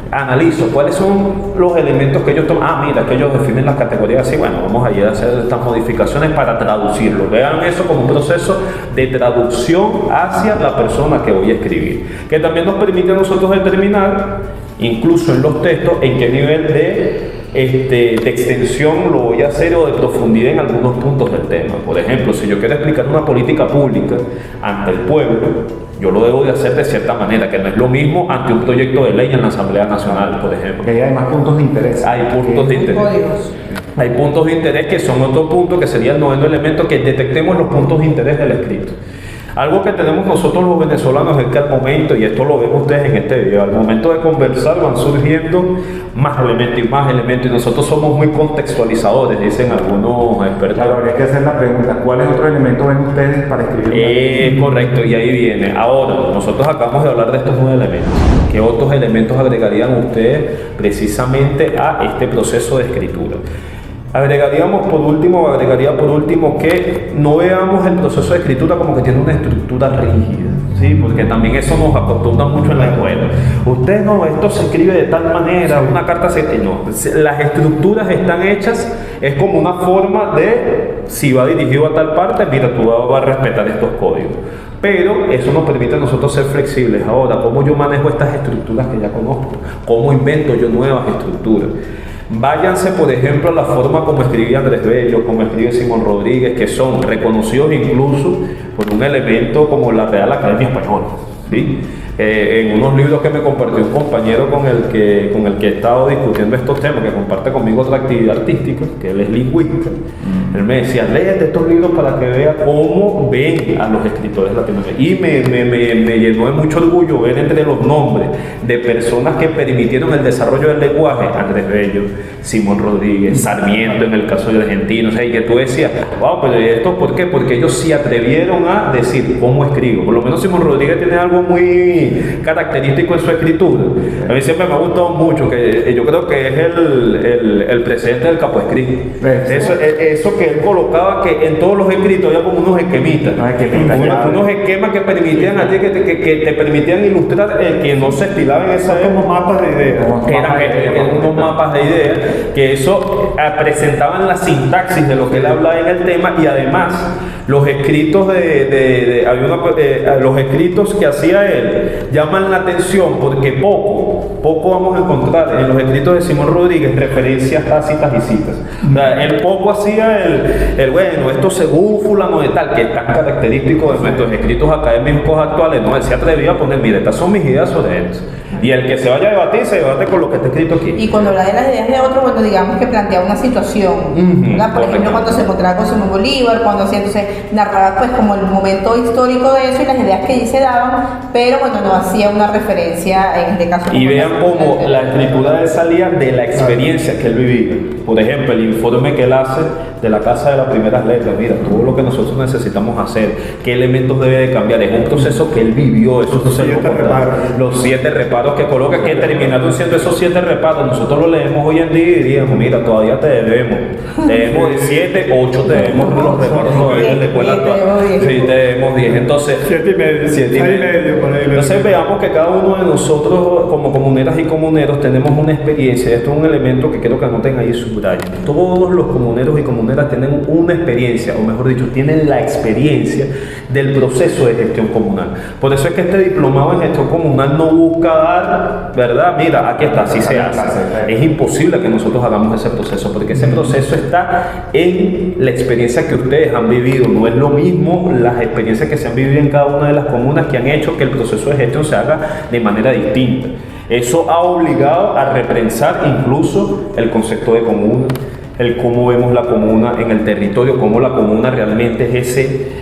Analizo cuáles son los elementos que ellos toman. Mira, que ellos definen las categorías así. Bueno, vamos a ir a hacer estas modificaciones para traducirlo. Vean eso como un proceso de traducción hacia la persona que voy a escribir, que también nos permite a nosotros determinar, incluso en los textos, en qué nivel de extensión lo voy a hacer o de profundidad en algunos puntos del tema. Por ejemplo, si yo quiero explicar una política pública ante el pueblo, yo lo debo de hacer de cierta manera, que no es lo mismo ante un proyecto de ley en la Asamblea Nacional, por ejemplo. Que hay más puntos de interés. Hay puntos de interés. Hay puntos de interés que son otro punto, que sería el noveno elemento, que detectemos los puntos de interés del escrito. Algo que tenemos nosotros los venezolanos es que al momento, y esto lo ven ustedes en este video, al momento de conversar van surgiendo más elementos, y nosotros somos muy contextualizadores, dicen algunos expertos. Claro, habría que hacer la pregunta, ¿cuál es otro elemento ven ustedes para escribir? Correcto, y ahí viene. Ahora, nosotros acabamos de hablar de estos 9 elementos. ¿Qué otros elementos agregarían ustedes precisamente a este proceso de escritura? Agregaría por último que no veamos el proceso de escritura como que tiene una estructura rígida, ¿sí? Porque también eso nos acostumbra mucho en la escuela. Usted no, esto se escribe de tal manera, una carta se... No, las estructuras están hechas, es como una forma de, si va dirigido a tal parte, mira, tú vas a respetar estos códigos. Pero eso nos permite a nosotros ser flexibles. Ahora, ¿cómo yo manejo estas estructuras que ya conozco? ¿Cómo invento yo nuevas estructuras? Váyanse, por ejemplo, a la forma como escribía Andrés Bello, como escribe Simón Rodríguez, que son reconocidos incluso por un elemento como la Real Academia Española, ¿sí? En unos libros que me compartió un compañero con el que he estado discutiendo estos temas, que comparte conmigo otra actividad artística, que él es lingüista, él me decía, léete estos libros para que vea cómo ven a los escritores latinoamericanos. Y me llenó de mucho orgullo ver entre los nombres de personas que permitieron el desarrollo del lenguaje: Andrés Bello, Simón Rodríguez, Sarmiento en el caso de Argentina. O sea, y que tú decías, wow, pero ¿esto por qué? Porque ellos se atrevieron a decir cómo escribo. Por lo menos Simón Rodríguez tiene algo muy característico en su escritura. A mí siempre me ha gustado mucho, que yo creo que es el presidente del capoescrito. Eso que él colocaba, que en todos los escritos había como unos esquemitas, unos esquemas que permitían a ti, que te permitían ilustrar el que no se estilaba en esa época. Como mapas de ideas. Eran unos mapas de ideas, que eso presentaban la sintaxis de lo que él hablaba en el tema, y además los escritos los escritos que hacía él llaman la atención porque poco vamos a encontrar en los escritos de Simón Rodríguez referencias tácitas y citas. O sea, él poco hacía bueno, esto según fulano de tal, que es tan característico de nuestros escritos académicos actuales. No, él se atrevía a poner, mira, estas son mis ideas sobre esto. Y el que se vaya a debatir, se debate con lo que está escrito aquí. Y cuando habla de las ideas de otro, bueno, digamos que plantea una situación, ¿verdad? Por ejemplo, cuando se encontraba con Simón Bolívar, cuando hacía, entonces narraba pues como el momento histórico de eso y las ideas que allí se daban, pero bueno, no hacía una referencia en este caso. Y vean cómo la escritura de él salía de la experiencia que él vivía. Por ejemplo, el informe que él hace de la Casa de las Primeras Letras, mira, todo lo que nosotros necesitamos hacer, qué elementos debe de cambiar, es un proceso que él vivió, eso no se lo reparos. Los 7 reparos que coloca, que terminaron siendo esos 7 reparos, nosotros lo leemos hoy en día y diríamos, mira, todavía te debemos 7, 8 te debemos los reparos todavía en la escuela actual. Sí, te debemos 10, entonces 7 y medio. Entonces veamos que cada uno de nosotros como comuneras y comuneros tenemos una experiencia. Esto es un elemento que quiero que anoten ahí, subrayen. Todos los comuneros y comuneras tienen una experiencia, o mejor dicho, tienen la experiencia del proceso de gestión comunal. Por eso es que este diplomado en gestión comunal no busca dar, ¿verdad? Mira, aquí está, así se hace. Es imposible que nosotros hagamos ese proceso, porque ese proceso está en la experiencia que ustedes han vivido. No es lo mismo las experiencias que se han vivido en cada una de las comunas que han hecho que el proceso de gestión se haga de manera distinta. Eso ha obligado a repensar incluso el concepto de comuna, el cómo vemos la comuna en el territorio, cómo la comuna realmente es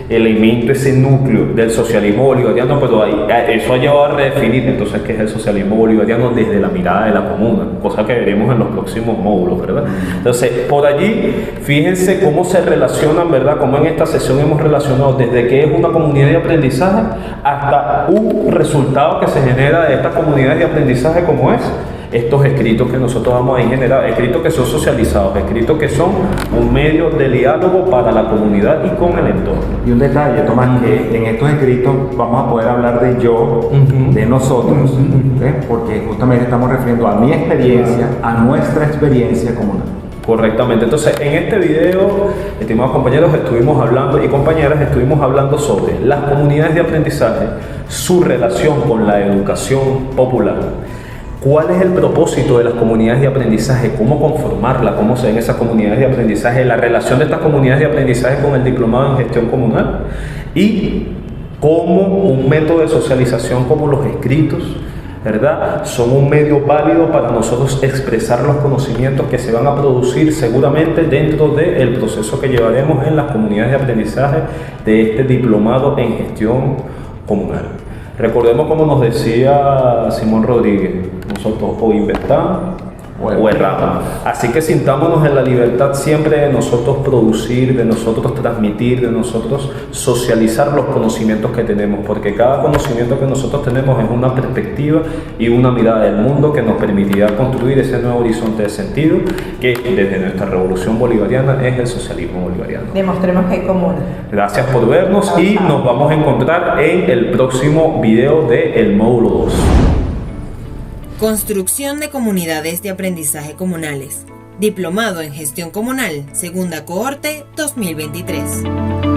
elemento, ese núcleo del socialismo bolivariano, pero eso ha llevado a redefinir entonces qué es el socialismo bolivariano desde la mirada de la comuna, cosa que veremos en los próximos módulos, ¿verdad? Entonces, por allí, fíjense cómo se relacionan, ¿verdad? Cómo en esta sesión hemos relacionado desde qué es una comunidad de aprendizaje hasta un resultado que se genera de estas comunidades de aprendizaje como es estos escritos que nosotros vamos a generar, escritos que son socializados, escritos que son un medio de diálogo para la comunidad y con el entorno. Y un detalle, Tomás, que en estos escritos vamos a poder hablar de yo, de nosotros, porque justamente estamos refiriendo a mi experiencia, a nuestra experiencia comunal. Correctamente. Entonces, en este video, estimados compañeros, estuvimos hablando y compañeras, estuvimos hablando sobre las comunidades de aprendizaje, su relación con la educación popular. ¿Cuál es el propósito de las comunidades de aprendizaje? ¿Cómo conformarla? ¿Cómo se ven esas comunidades de aprendizaje? La relación de estas comunidades de aprendizaje con el diplomado en gestión comunal. Y cómo un método de socialización como los escritos, ¿verdad?, son un medio válido para nosotros expresar los conocimientos que se van a producir seguramente dentro del proceso que llevaremos en las comunidades de aprendizaje de este diplomado en gestión comunal. Recordemos, como nos decía Simón Rodríguez, nosotros o inventamos o erramos. Así que sintámonos en la libertad siempre de nosotros producir, de nosotros transmitir, de nosotros socializar los conocimientos que tenemos, porque cada conocimiento que nosotros tenemos es una perspectiva y una mirada del mundo que nos permitirá construir ese nuevo horizonte de sentido que desde nuestra revolución bolivariana es el socialismo bolivariano. Demostremos que hay comuna. Gracias por vernos y nos vamos a encontrar en el próximo video del módulo 2. Construcción de comunidades de aprendizaje comunales. Diplomado en gestión comunal, segunda cohorte 2023.